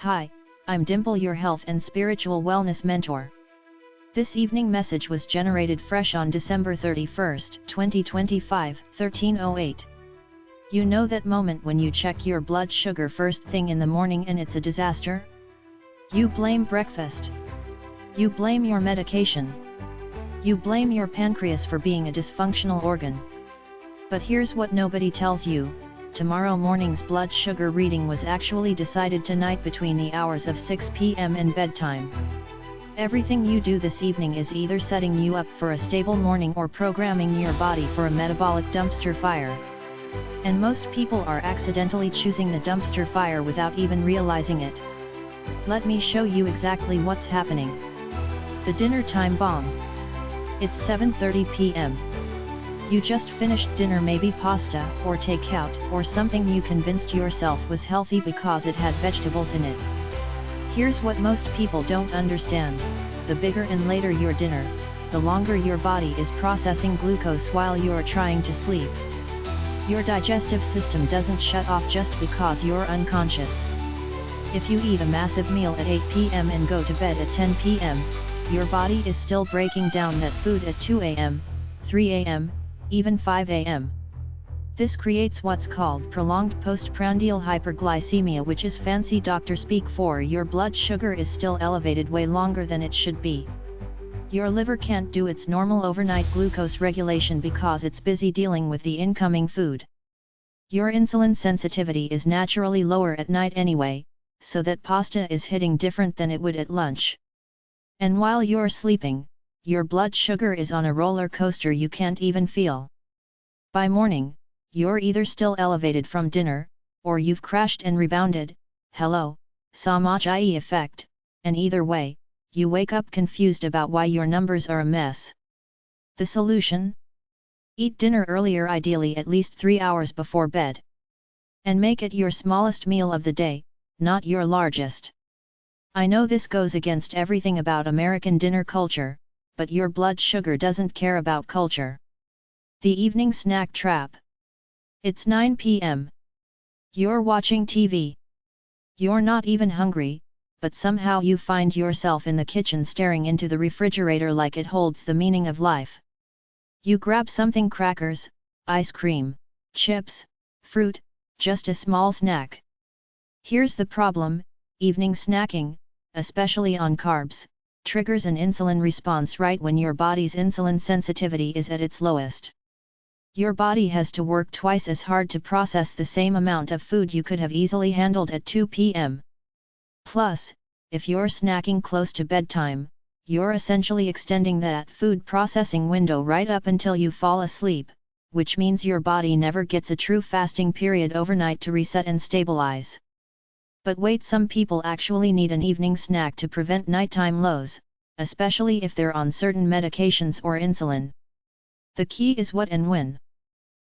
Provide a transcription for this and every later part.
Hi, I'm Dimple, your health and spiritual wellness mentor. This evening message was generated fresh on December 31st, 2025, 13:08. You know that moment when you check your blood sugar first thing in the morning and it's a disaster? You blame breakfast. You blame your medication. You blame your pancreas for being a dysfunctional organ. But here's what nobody tells you. Tomorrow morning's blood sugar reading was actually decided tonight between the hours of 6 p.m. and bedtime. Everything you do this evening is either setting you up for a stable morning or programming your body for a metabolic dumpster fire. And most people are accidentally choosing the dumpster fire without even realizing it. Let me show you exactly what's happening. The dinner time bomb. It's 7:30 p.m. You just finished dinner, maybe pasta or takeout or something you convinced yourself was healthy because it had vegetables in it. Here's what most people don't understand: the bigger and later your dinner, the longer your body is processing glucose while you're trying to sleep. Your digestive system doesn't shut off just because you're unconscious. If you eat a massive meal at 8 p.m. and go to bed at 10 p.m., your body is still breaking down that food at 2 a.m., 3 a.m., even 5 a.m. This creates what's called prolonged postprandial hyperglycemia, which is fancy doctor speak for your blood sugar is still elevated way longer than it should be. Your liver can't do its normal overnight glucose regulation because it's busy dealing with the incoming food. Your insulin sensitivity is naturally lower at night anyway, so that pasta is hitting different than it would at lunch. And while you're sleeping, your blood sugar is on a roller coaster you can't even feel. By morning, you're either still elevated from dinner, or you've crashed and rebounded. Hello, Samajai effect, and either way, you wake up confused about why your numbers are a mess. The solution? Eat dinner earlier, ideally at least 3 hours before bed. And make it your smallest meal of the day, not your largest. I know this goes against everything about American dinner culture, but your blood sugar doesn't care about culture. The evening snack trap. It's 9 p.m. You're watching TV. You're not even hungry, but somehow you find yourself in the kitchen staring into the refrigerator like it holds the meaning of life. You grab something: crackers, ice cream, chips, fruit, just a small snack. Here's the problem: evening snacking, especially on carbs, triggers an insulin response right when your body's insulin sensitivity is at its lowest. Your body has to work twice as hard to process the same amount of food you could have easily handled at 2 p.m. Plus, if you're snacking close to bedtime, you're essentially extending that food processing window right up until you fall asleep, which means your body never gets a true fasting period overnight to reset and stabilize. But wait, some people actually need an evening snack to prevent nighttime lows, especially if they're on certain medications or insulin. The key is what and when.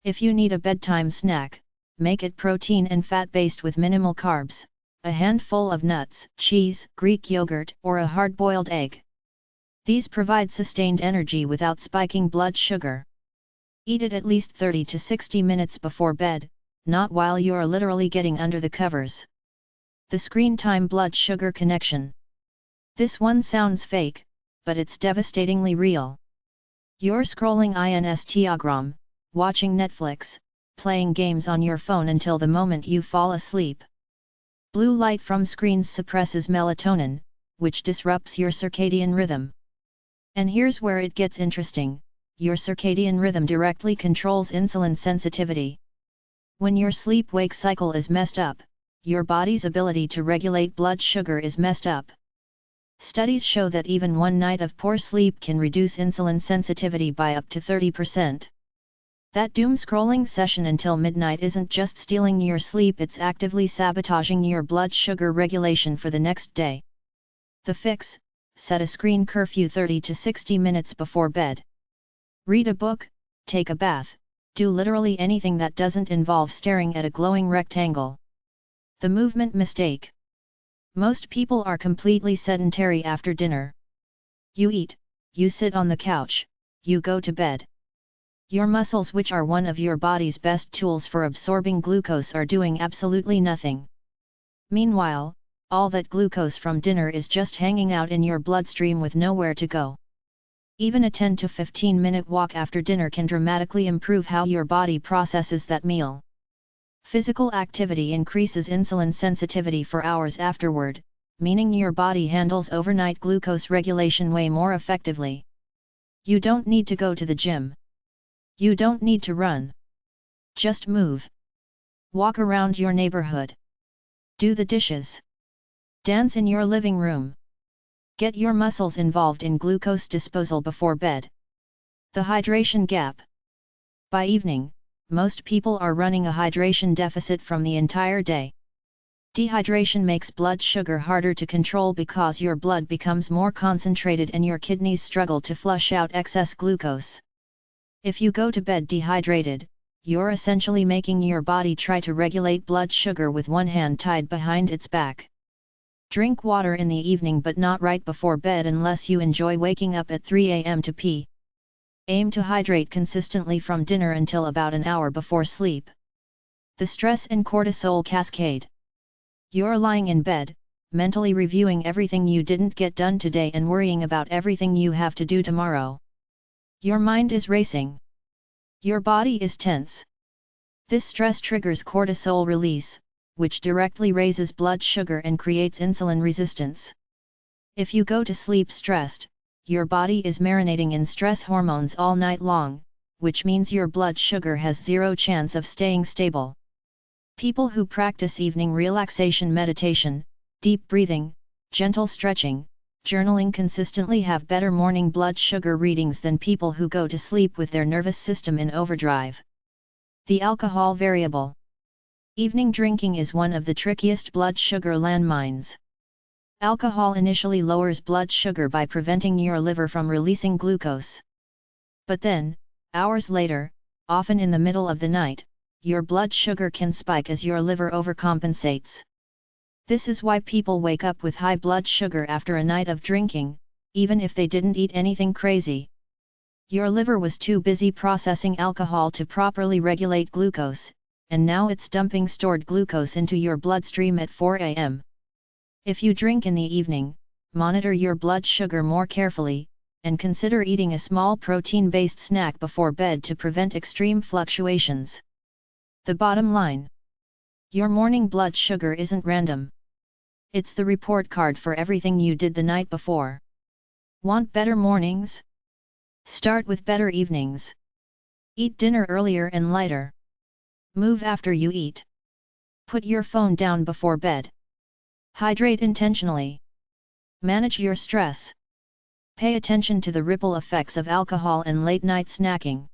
If you need a bedtime snack, make it protein and fat-based with minimal carbs, a handful of nuts, cheese, Greek yogurt, or a hard-boiled egg. These provide sustained energy without spiking blood sugar. Eat it at least 30 to 60 minutes before bed, not while you're literally getting under the covers. The screen time blood sugar connection. This one sounds fake, but it's devastatingly real. You're scrolling Instagram, watching Netflix, playing games on your phone until the moment you fall asleep. Blue light from screens suppresses melatonin, which disrupts your circadian rhythm. And here's where it gets interesting: your circadian rhythm directly controls insulin sensitivity. When your sleep-wake cycle is messed up, your body's ability to regulate blood sugar is messed up. Studies show that even one night of poor sleep can reduce insulin sensitivity by up to 30%. That doom scrolling session until midnight isn't just stealing your sleep, it's actively sabotaging your blood sugar regulation for the next day. The fix: set a screen curfew 30 to 60 minutes before bed. Read a book, take a bath, do literally anything that doesn't involve staring at a glowing rectangle. The movement mistake. Most people are completely sedentary after dinner. You eat, you sit on the couch, you go to bed. Your muscles, which are one of your body's best tools for absorbing glucose, are doing absolutely nothing. Meanwhile, all that glucose from dinner is just hanging out in your bloodstream with nowhere to go. Even a 10 to 15 minute walk after dinner can dramatically improve how your body processes that meal. Physical activity increases insulin sensitivity for hours afterward, meaning your body handles overnight glucose regulation way more effectively. You don't need to go to the gym. You don't need to run. Just move. Walk around your neighborhood. Do the dishes. Dance in your living room. Get your muscles involved in glucose disposal before bed. The hydration gap. By evening, most people are running a hydration deficit from the entire day. Dehydration makes blood sugar harder to control because your blood becomes more concentrated and your kidneys struggle to flush out excess glucose. If you go to bed dehydrated, you're essentially making your body try to regulate blood sugar with one hand tied behind its back. Drink water in the evening but not right before bed unless you enjoy waking up at 3 a.m. to pee. Aim to hydrate consistently from dinner until about an hour before sleep. The stress and cortisol cascade. You're lying in bed, mentally reviewing everything you didn't get done today and worrying about everything you have to do tomorrow. Your mind is racing. Your body is tense. This stress triggers cortisol release, which directly raises blood sugar and creates insulin resistance. If you go to sleep stressed, your body is marinating in stress hormones all night long, which means your blood sugar has zero chance of staying stable. People who practice evening relaxation meditation, deep breathing, gentle stretching, journaling consistently have better morning blood sugar readings than people who go to sleep with their nervous system in overdrive. The alcohol variable. Evening drinking is one of the trickiest blood sugar landmines. Alcohol initially lowers blood sugar by preventing your liver from releasing glucose. But then, hours later, often in the middle of the night, your blood sugar can spike as your liver overcompensates. This is why people wake up with high blood sugar after a night of drinking, even if they didn't eat anything crazy. Your liver was too busy processing alcohol to properly regulate glucose, and now it's dumping stored glucose into your bloodstream at 4 a.m. If you drink in the evening, monitor your blood sugar more carefully, and consider eating a small protein-based snack before bed to prevent extreme fluctuations. The bottom line. Your morning blood sugar isn't random. It's the report card for everything you did the night before. Want better mornings? Start with better evenings. Eat dinner earlier and lighter. Move after you eat. Put your phone down before bed. Hydrate intentionally. Manage your stress. Pay attention to the ripple effects of alcohol and late-night snacking.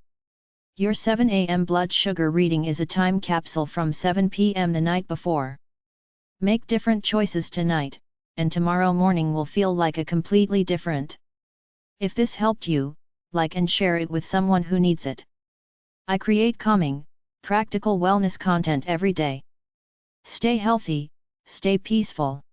Your 7 a.m. blood sugar reading is a time capsule from 7 p.m. the night before. Make different choices tonight, and tomorrow morning will feel like a completely different. If this helped you, like and share it with someone who needs it. I create calming, practical wellness content every day. Stay healthy, stay peaceful.